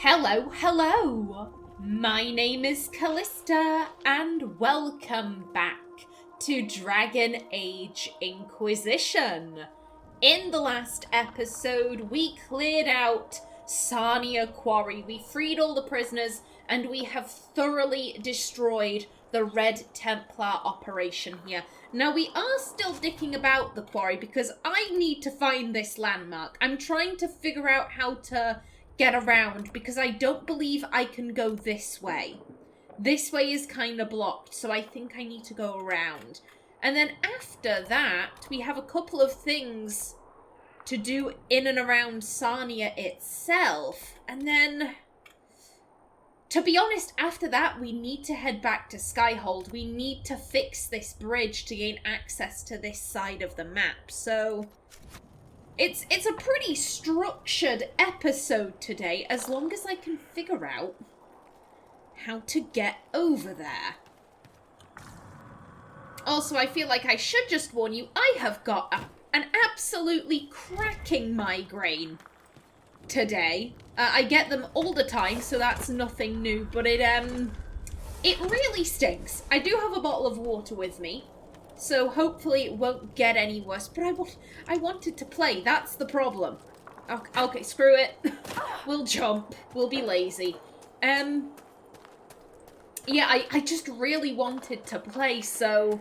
Hello! My name is Callista, and welcome back to Dragon Age Inquisition. In the last episode, we cleared out Sahrnia Quarry, we freed all the prisoners, and we have thoroughly destroyed the Red Templar operation here. Now, we are still dicking about the quarry because I need to find this landmark. I'm trying to figure out how to get around because I don't believe I can go this way. This way is kind of blocked, so I think I need to go around. And then after that, we have a couple of things to do in and around Sahrnia itself. And then, to be honest, after that, we need to head back to Skyhold. We need to fix this bridge to gain access to this side of the map. So it's a pretty structured episode today, as long as I can figure out how to get over there. Also, I feel like I should just warn you, I have got an absolutely cracking migraine today. I get them all the time, so that's nothing new, but it really stinks. I do have a bottle of water with me, so hopefully it won't get any worse, but I wanted to play, that's the problem. Okay, screw it. We'll jump. We'll be lazy. Yeah, I just really wanted to play, so,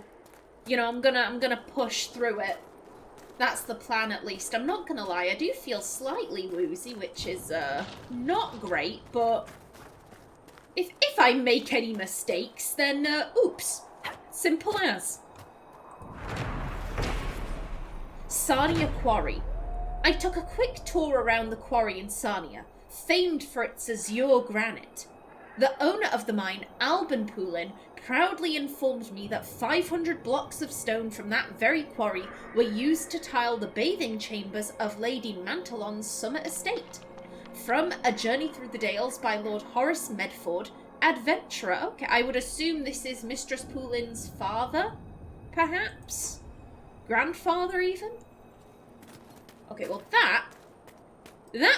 you know, I'm gonna push through it. That's the plan, at least. I'm not gonna lie, I do feel slightly woozy, which is, not great, but if I make any mistakes, then, oops. Simple as. Sahrnia Quarry. I took a quick tour around the quarry in Sahrnia, famed for its azure granite. The owner of the mine, Poulin, proudly informed me that 500 blocks of stone from that very quarry were used to tile the bathing chambers of Lady Mantelon's summer estate. From A Journey Through the Dales by Lord Horace Medford, adventurer. Okay, I would assume this is Mistress Poulin's father, perhaps? Grandfather, even? Okay, well that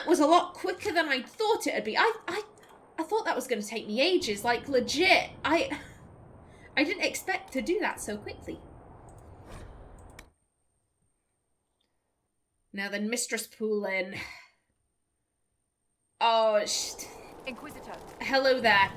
was a lot quicker than I thought it'd be. I thought that was going to take me ages, like legit. I didn't expect to do that so quickly. Now then, Mistress Poulin. Oh, Inquisitor. Hello there.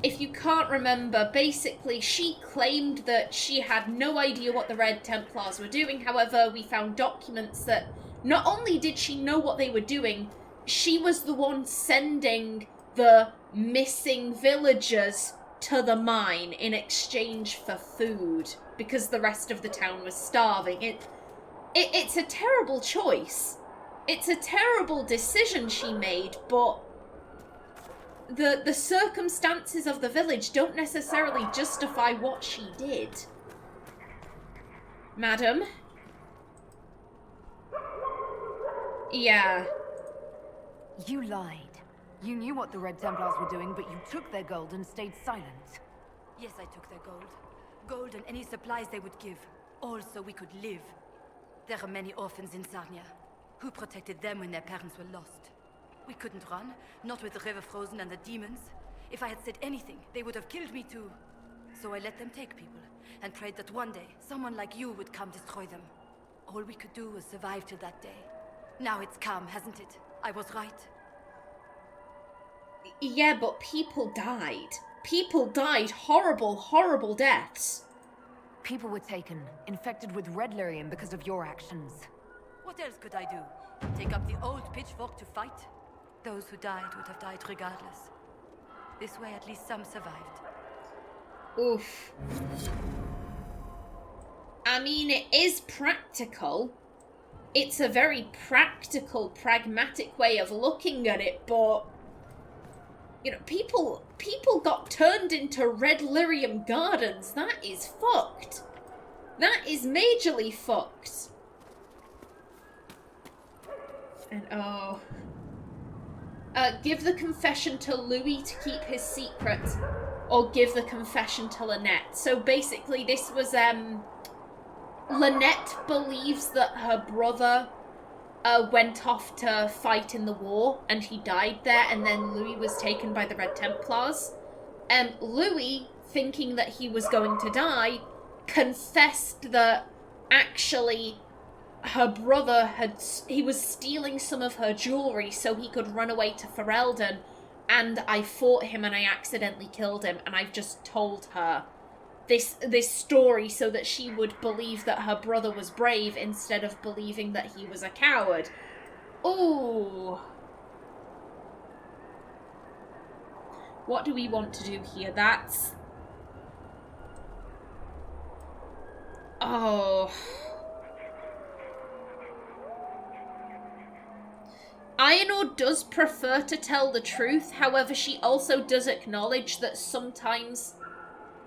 If you can't remember, basically she claimed that she had no idea what the Red Templars were doing. However, we found documents that not only did she know what they were doing, she was the one sending the missing villagers to the mine in exchange for food because the rest of the town was starving. It's a terrible choice. It's a terrible decision she made, but the circumstances of the village don't necessarily justify what she did. Madam? Yeah. You lied. You knew what the Red Templars were doing, but you took their gold and stayed silent. Yes, I took their gold. Gold and any supplies they would give. All so we could live. There are many orphans in Sahrnia. Who protected them when their parents were lost? We couldn't run, not with the river frozen and the demons. If I had said anything, they would have killed me too. So I let them take people, and prayed that one day, someone like you would come destroy them. All we could do was survive till that day. Now it's calm, hasn't it? I was right. Yeah, but people died. People died horrible, horrible deaths. People were taken, infected with red lyrium because of your actions. What else could I do? Take up the old pitchfork to fight? Those who died would have died regardless. This way, at least some survived. Oof. I mean, it is practical. It's a very practical, pragmatic way of looking at it, but you know, people got turned into red lyrium gardens. That is fucked. That is majorly fucked. And oh. Give the confession to Louis to keep his secret, or give the confession to Lynette. So basically this was, Lynette believes that her brother went off to fight in the war, and he died there, and then Louis was taken by the Red Templars. Louis, thinking that he was going to die, confessed that actually her brother he was stealing some of her jewelry so he could run away to Ferelden, and I fought him and I accidentally killed him, and I've just told her this story so that she would believe that her brother was brave instead of believing that he was a coward. Ooh. What do we want to do here? That's... Oh. Aenor does prefer to tell the truth, however, she also does acknowledge that sometimes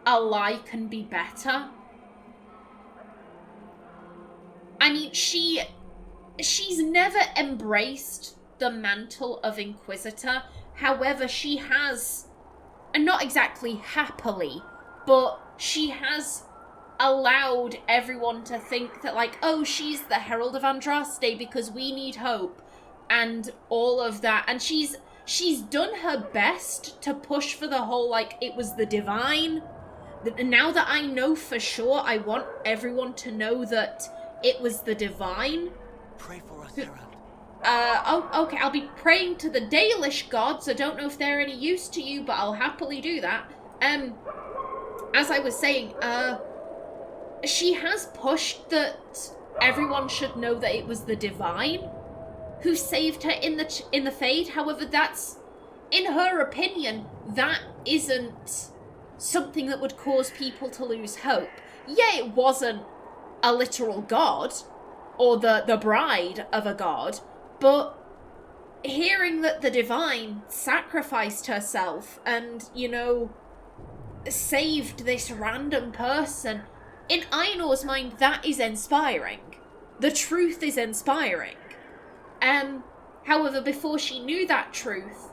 a lie can be better. I mean, she's never embraced the mantle of Inquisitor, however, she has, and not exactly happily, but she has allowed everyone to think that, like, oh, she's the Herald of Andraste because we need hope, and all of that, and she's done her best to push for the whole, like, it was the divine. Now that I know for sure, I want everyone to know that it was the divine. Pray for us, Herald. Oh, okay, I'll be praying to the Dalish gods. I don't know if they're any use to you, but I'll happily do that. As I was saying, she has pushed that everyone should know that it was the divine who saved her in the Fade. However, that's, in her opinion, that isn't something that would cause people to lose hope. Yeah, it wasn't a literal god, or the bride of a god, but hearing that the divine sacrificed herself and, you know, saved this random person, in Aenor's mind, that is inspiring. The truth is inspiring. However, before she knew that truth,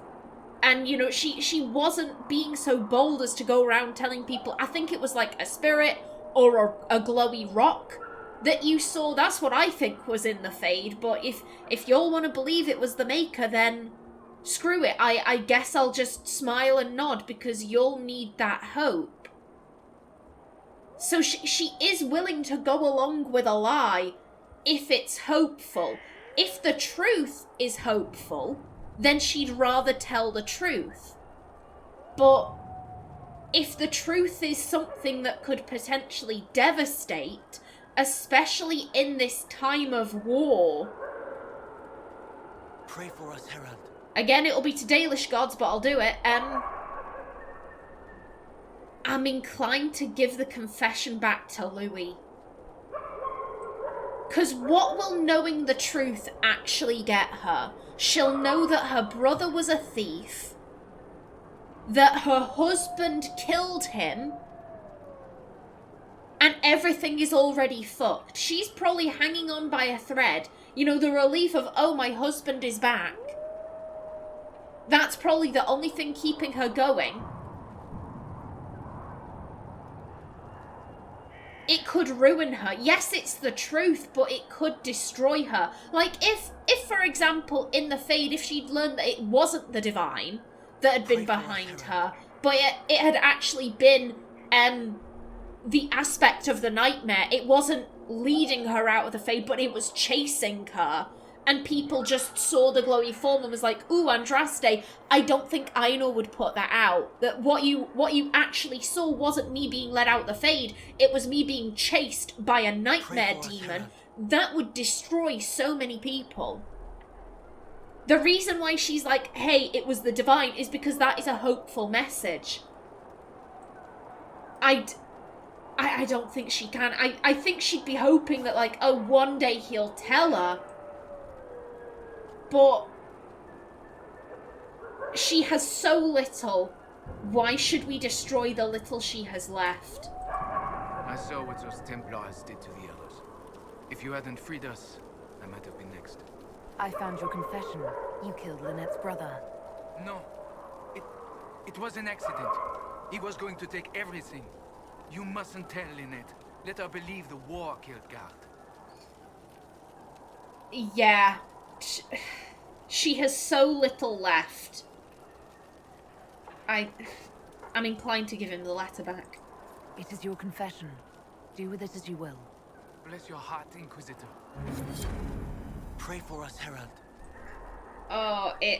and, you know, she wasn't being so bold as to go around telling people, I think it was like a spirit or a glowy rock that you saw. That's what I think was in the Fade, but if y'all want to believe it was the Maker, then screw it. I guess I'll just smile and nod because you'll need that hope. So she is willing to go along with a lie if it's hopeful. If the truth is hopeful, then she'd rather tell the truth. But if the truth is something that could potentially devastate, especially in this time of war... Pray for us, Herald. Again, it'll be to Dalish gods, but I'll do it. I'm inclined to give the confession back to Louis. Because what will knowing the truth actually get her? She'll know that her brother was a thief, that her husband killed him, and everything is already fucked. She's probably hanging on by a thread. You know, the relief of, oh, my husband is back. That's probably the only thing keeping her going. It could ruin her. Yes, it's the truth, but it could destroy her. Like, if for example, in the Fade, if she'd learned that it wasn't the divine that had been behind her, but it had actually been the aspect of the nightmare. It wasn't leading her out of the Fade, but it was chasing her. And people just saw the glowy form and was like, ooh, Andraste. I don't think Aenor would put that out. That what you actually saw wasn't me being let out the Fade. It was me being chased by a nightmare demon. That would destroy so many people. The reason why she's like, hey, it was the divine, is because that is a hopeful message. I don't think she can. I think she'd be hoping that, like, oh, one day he'll tell her. But she has so little. Why should we destroy the little she has left? I saw what those Templars did to the others. If you hadn't freed us, I might have been next. I found your confession. You killed Lynette's brother. No. It was an accident. He was going to take everything. You mustn't tell Lynette. Let her believe the war killed Guard. Yeah. she has so little left. I'm inclined to give him the letter back. It is your confession. Do with it as you will. Bless your heart, Inquisitor. Pray for us, Herald. Oh, Do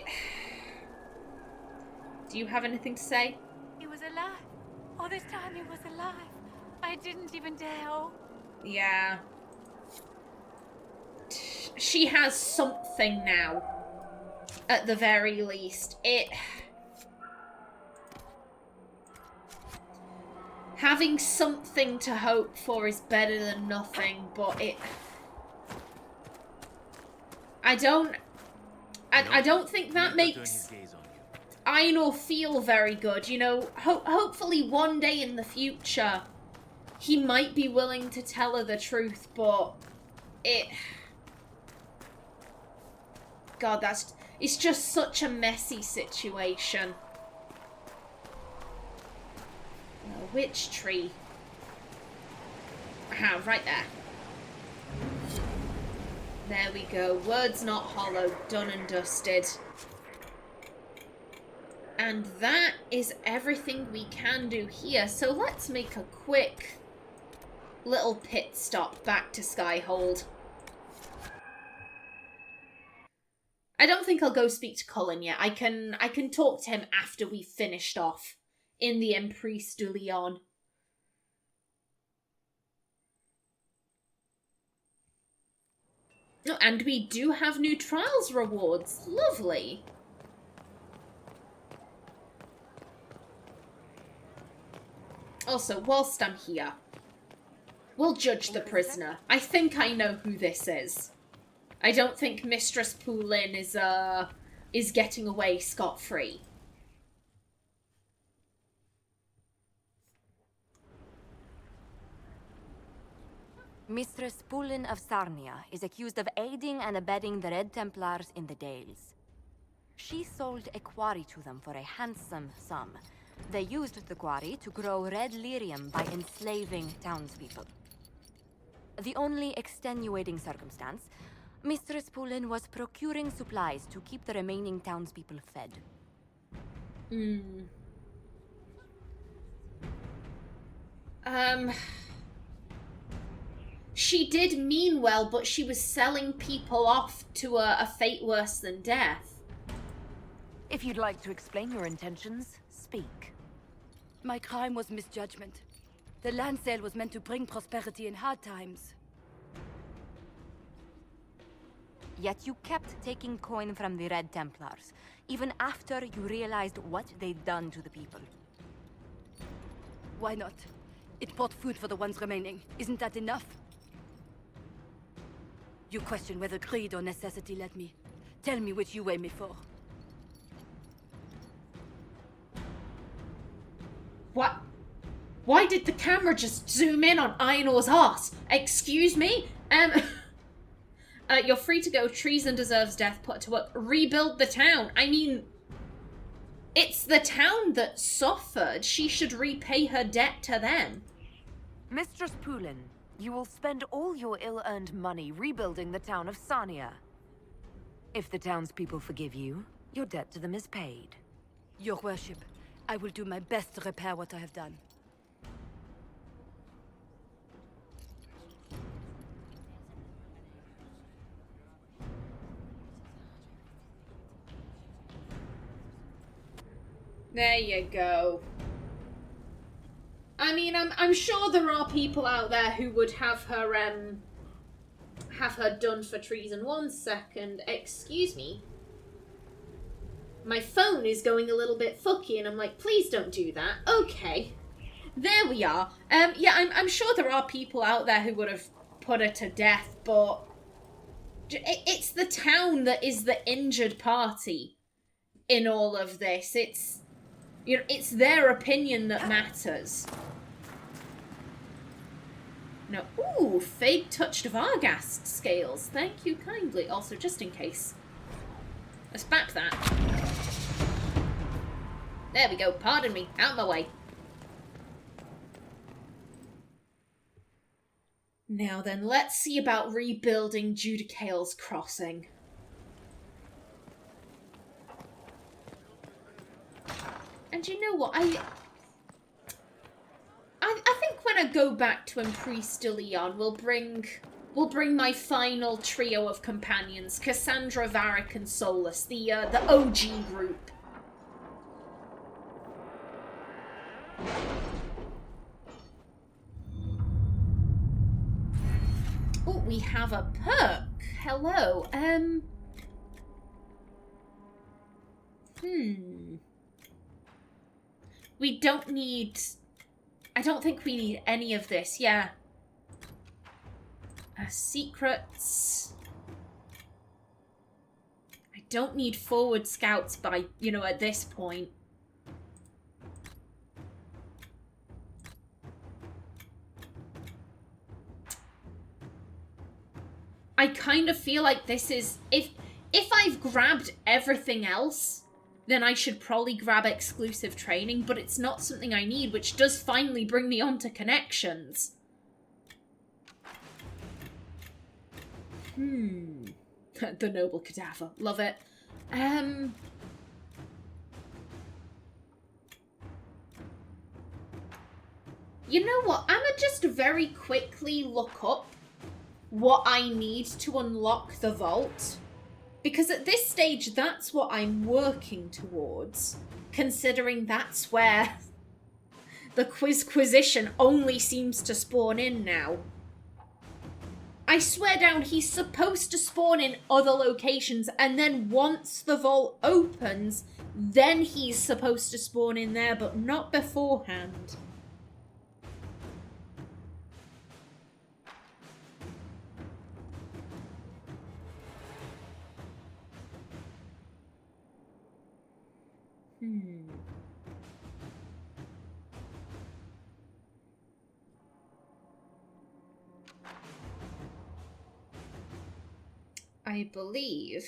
you have anything to say? He was alive. All this time he was alive. I didn't even dare. Yeah. She has something now. At the very least. Having something to hope for is better than nothing, but I don't think that makes Aenor feel very good. You know, hopefully one day in the future, he might be willing to tell her the truth, but God, it's just such a messy situation. Which tree? Aha, right there. There we go. Words not hollow. Done and dusted. And that is everything we can do here. So let's make a quick little pit stop back to Skyhold. I don't think I'll go speak to Cullen yet. I can talk to him after we've finished off in the Emprise de Lyon. Oh, and we do have new trials rewards. Lovely. Also, whilst I'm here, we'll judge the prisoner. I think I know who this is. I don't think Mistress Poulin is getting away scot-free. Mistress Poulin of Sahrnia is accused of aiding and abetting the Red Templars in the Dales. She sold a quarry to them for a handsome sum. They used the quarry to grow red lyrium by enslaving townspeople. The only extenuating circumstance, Mistress Poulin was procuring supplies to keep the remaining townspeople fed. She did mean well, but she was selling people off to a fate worse than death. If you'd like to explain your intentions, speak. My crime was misjudgment. The land sale was meant to bring prosperity in hard times. Yet you kept taking coin from the Red Templars, even after you realized what they'd done to the people. Why not? It bought food for the ones remaining. Isn't that enough? You question whether greed or necessity led me. Tell me which you weigh me for. What? Why did the camera just zoom in on Aenor's arse? Excuse me? You're free to go. Treason deserves death. Put to work. Rebuild the town. I mean, it's the town that suffered. She should repay her debt to them. Mistress Poulin, you will spend all your ill-earned money rebuilding the town of Sahrnia. If the townspeople forgive you, your debt to them is paid. Your worship, I will do my best to repair what I have done. There you go. I mean, I'm sure there are people out there who would have her done for treason. 1 second, excuse me. My phone is going a little bit fucky, and I'm like, please don't do that. Okay, there we are. Yeah, I'm sure there are people out there who would have put her to death, but it's the town that is the injured party in all of this. It's, you know, it's their opinion that matters. No, ooh, fake touched Varghast scales. Thank you kindly. Also, just in case. Let's back that. There we go. Pardon me. Out of my way. Now then, let's see about rebuilding Judicale's Crossing. And you know what? I think when I go back to Emprise de Leon, we'll bring my final trio of companions: Cassandra, Varric, and Solus, the OG group. Oh, we have a perk. Hello. We don't need... I don't think we need any of this, yeah. Secrets. I don't need forward scouts by, you know, at this point. I kind of feel like this is... If I've grabbed everything else, then I should probably grab exclusive training, but it's not something I need, which does finally bring me on to connections. The noble cadaver. Love it. You know what? I'm gonna just very quickly look up what I need to unlock the vault. Because at this stage, that's what I'm working towards, considering that's where the Quizquisition only seems to spawn in now. I swear down, he's supposed to spawn in other locations, and then once the vault opens, then he's supposed to spawn in there, but not beforehand. I believe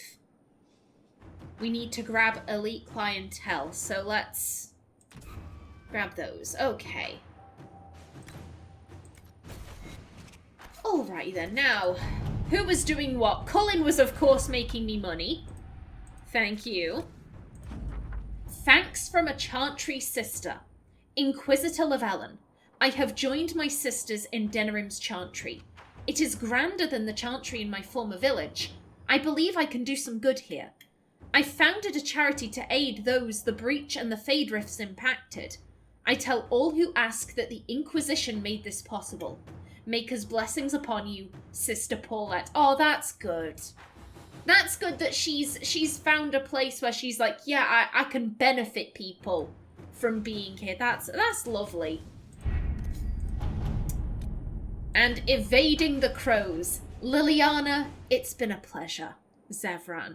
we need to grab elite clientele, so let's grab those. Okay. Alright then, now, who was doing what? Colin was, of course, making me money. Thank you. Thanks from a Chantry sister, Inquisitor Llewellyn. I have joined my sisters in Denerim's Chantry. It is grander than the Chantry in my former village. I believe I can do some good here. I founded a charity to aid those the breach and the Fade Rifts impacted. I tell all who ask that the Inquisition made this possible. Maker's blessings upon you, Sister Paulette. Oh, that's good. That's good that she's found a place where she's like, yeah, I can benefit people from being here. That's lovely. And evading the crows. Liliana, it's been a pleasure. Zevran.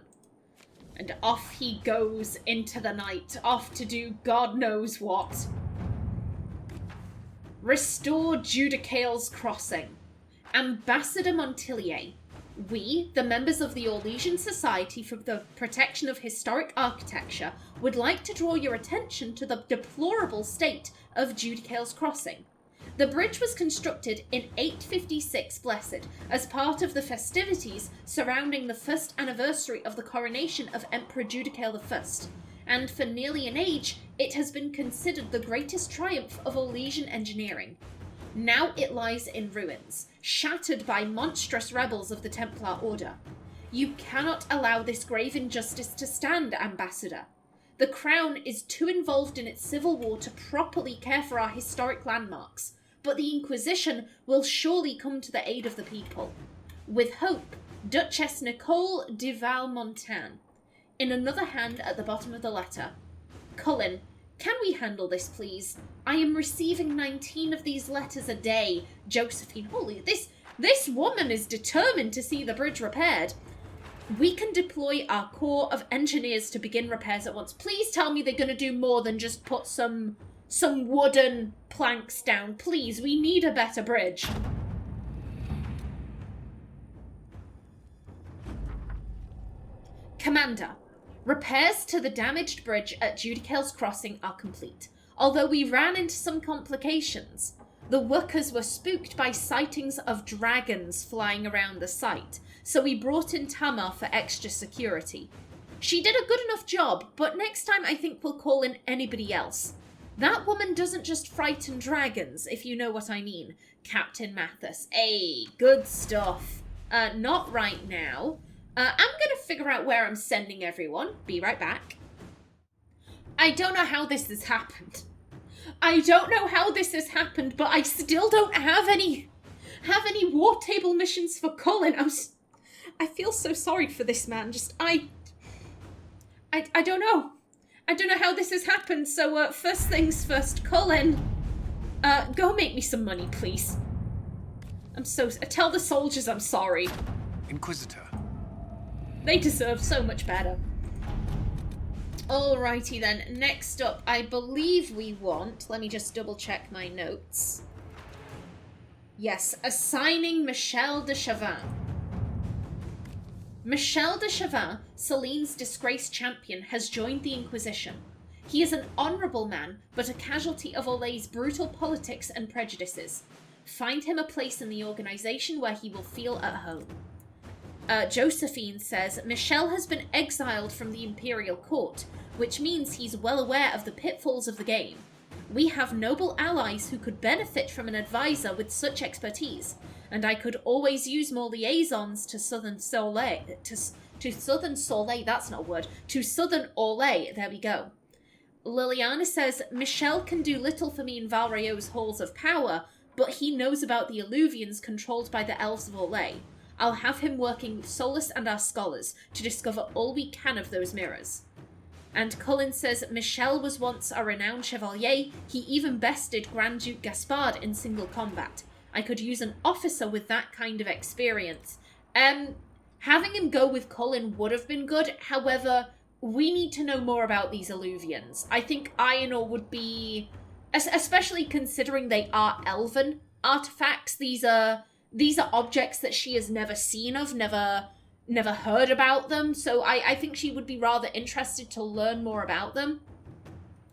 And off he goes into the night, off to do God knows what. Restore Judicale's Crossing. Ambassador Montillier. We, the members of the Orlesian Society for the Protection of Historic Architecture, would like to draw your attention to the deplorable state of Judicale's Crossing. The bridge was constructed in 856 Blessed as part of the festivities surrounding the first anniversary of the coronation of Emperor Judicale I, and for nearly an age it has been considered the greatest triumph of Orlesian engineering. Now it lies in ruins, shattered by monstrous rebels of the Templar Order. You cannot allow this grave injustice to stand, Ambassador. The Crown is too involved in its civil war to properly care for our historic landmarks, but the Inquisition will surely come to the aid of the people. With hope, Duchess Nicole de Valmontagne. In another hand at the bottom of the letter. Cullen, can we handle this, please? I am receiving 19 of these letters a day. Josephine, holy, this woman is determined to see the bridge repaired. We can deploy our corps of engineers to begin repairs at once. Please tell me they're going to do more than just put some wooden planks down. Please, we need a better bridge. Commander, repairs to the damaged bridge at Judicale's Crossing are complete. Although we ran into some complications. The workers were spooked by sightings of dragons flying around the site, so we brought in Tamar for extra security. She did a good enough job, but next time I think we'll call in anybody else. That woman doesn't just frighten dragons, if you know what I mean, Captain Mathis. Hey, good stuff. Not right now. I'm gonna figure out where I'm sending everyone. Be right back. I don't know how this has happened. But I still don't have any war table missions for Colin. I feel so sorry for this man. I don't know. I don't know how this has happened. So first things first, Colin, go make me some money, please. Tell the soldiers I'm sorry. Inquisitor. They deserve so much better. Alrighty then, next up, I believe we want, let me just double check my notes. Yes, assigning Michel de Chauvin. Michel de Chauvin, Celine's disgraced champion, has joined the Inquisition. He is an honourable man, but a casualty of Olay's brutal politics and prejudices. Find him a place in the organisation where he will feel at home. Josephine says, Michel has been exiled from the Imperial Court, which means he's well aware of the pitfalls of the game. We have noble allies who could benefit from an advisor with such expertise, and I could always use more liaisons to Southern Soleil, to Southern Soleil, that's not a word, to Southern Orlais, there we go. Liliana says, Michel can do little for me in Valrayo's halls of power, but he knows about the Alluvians controlled by the Elves of Orlais. I'll have him working with Solus and our scholars to discover all we can of those mirrors. And Cullen says, Michel was once a renowned chevalier. He even bested Grand Duke Gaspard in single combat. I could use an officer with that kind of experience. Having him go with Cullen would have been good. However, we need to know more about these Alluvians. I think Aenor would be, especially considering they are elven artifacts. These are objects that she has never seen of, never heard about them, so I think she would be rather interested to learn more about them.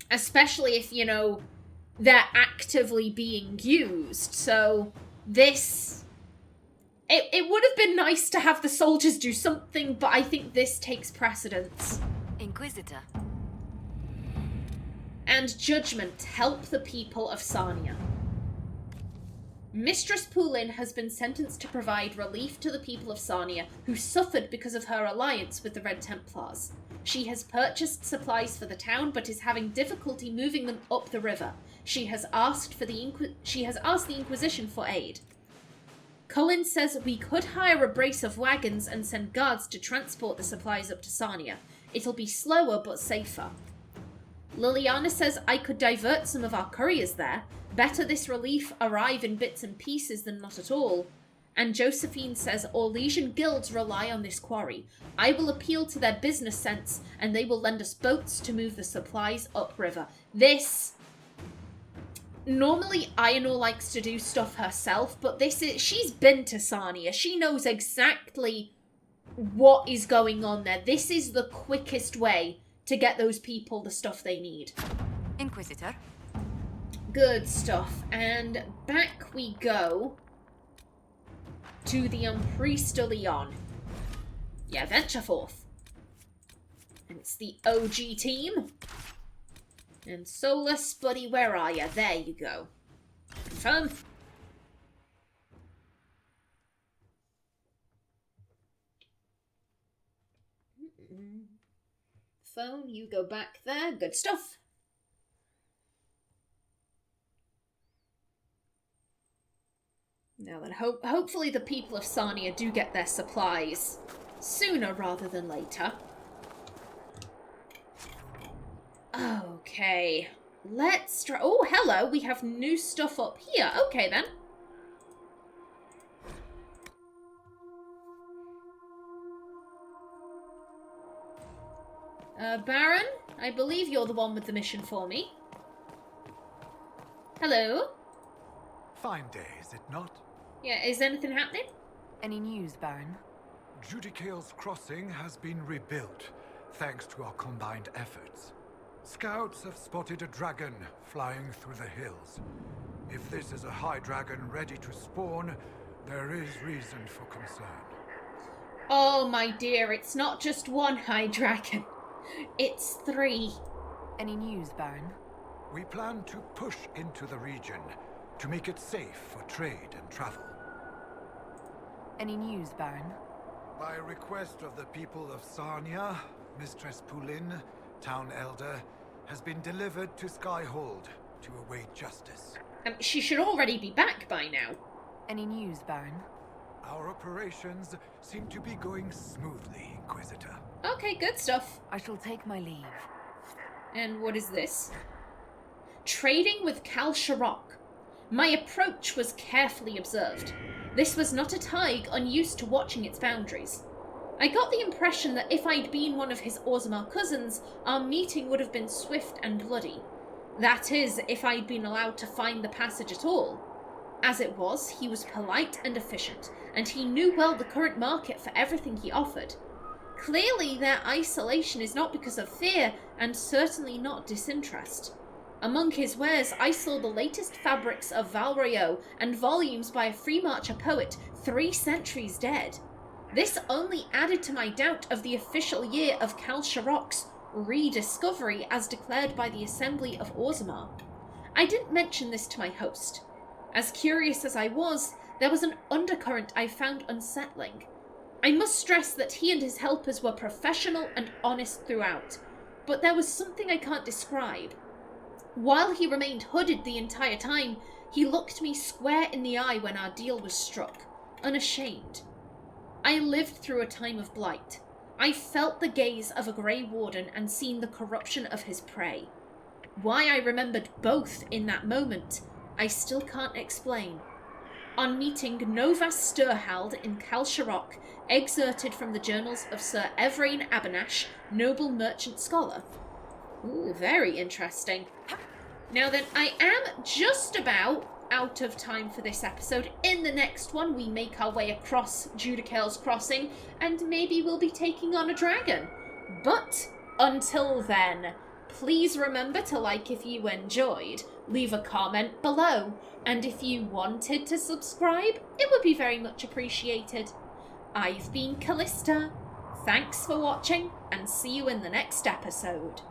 Especially if, you know, they're actively being used. So this... It would have been nice to have the soldiers do something, but I think this takes precedence. Inquisitor. And judgment, help the people of Sahrnia. Mistress Poulin has been sentenced to provide relief to the people of Sahrnia who suffered because of her alliance with the Red Templars. She has purchased supplies for the town but is having difficulty moving them up the river. She has asked the Inquisition for aid. Cullen says we could hire a brace of wagons and send guards to transport the supplies up to Sahrnia. It'll be slower but safer. Liliana says I could divert some of our couriers there. Better this relief arrive in bits and pieces than not at all. And Josephine says Orlesian guilds rely on this quarry. I will appeal to their business sense and they will lend us boats to move the supplies upriver. This... Normally Aenor likes to do stuff herself, but she's been to Sahrnia. She knows exactly what is going on there. This is the quickest way to get those people the stuff they need. Inquisitor. Good stuff. And back we go to the Priest de Leon. Yeah, venture forth. And it's the OG team. And Solus, buddy, where are you? There you go. Confirm. Phone, you go back there. Good stuff. Now then, hopefully the people of Sahrnia do get their supplies sooner rather than later. Okay, let's try... Oh, hello, we have new stuff up here. Okay, then. Baron, I believe you're the one with the mission for me. Hello? Fine day, is it not? Yeah, is anything happening? Any news, Baron? Judicale's crossing has been rebuilt, thanks to our combined efforts. Scouts have spotted a dragon flying through the hills. If this is a high dragon ready to spawn, there is reason for concern. Oh, my dear, it's not just one high dragon. It's 3. Any news, Baron? We plan to push into the region to make it safe for trade and travel. Any news, Baron? By request of the people of Sahrnia, Mistress Poulin, Town Elder, has been delivered to Skyhold to await justice. She should already be back by now. Any news, Baron? Our operations seem to be going smoothly, Inquisitor. Okay, good stuff. I shall take my leave. And what is this? Trading with KallistaPlays. My approach was carefully observed. This was not a Tig unused to watching its boundaries. I got the impression that if I'd been one of his Orzammar cousins, our meeting would have been swift and bloody. That is, if I'd been allowed to find the passage at all. As it was, he was polite and efficient, and he knew well the current market for everything he offered. Clearly, their isolation is not because of fear, and certainly not disinterest. Among his wares, I saw the latest fabrics of Valrio and volumes by a Freemarcher poet 3 centuries dead. This only added to my doubt of the official year of KallistaPlays' rediscovery as declared by the Assembly of Orzammar. I didn't mention this to my host. As curious as I was, there was an undercurrent I found unsettling. I must stress that he and his helpers were professional and honest throughout, but there was something I can't describe. While he remained hooded the entire time, he looked me square in the eye when our deal was struck, unashamed. I lived through a time of blight. I felt the gaze of a Grey Warden and seen the corruption of his prey. Why I remembered both in that moment, I still can't explain. On meeting Novas Sturhald in KallistaPlays, excerpted from the journals of Sir Evrain Abanash, noble merchant scholar. Ooh, very interesting. Now then, I am just about out of time for this episode. In the next one, we make our way across Judicale's Crossing, and maybe we'll be taking on a dragon. But until then, please remember to like if you enjoyed, leave a comment below, and if you wanted to subscribe, it would be very much appreciated. I've been Kallista. Thanks for watching, and see you in the next episode.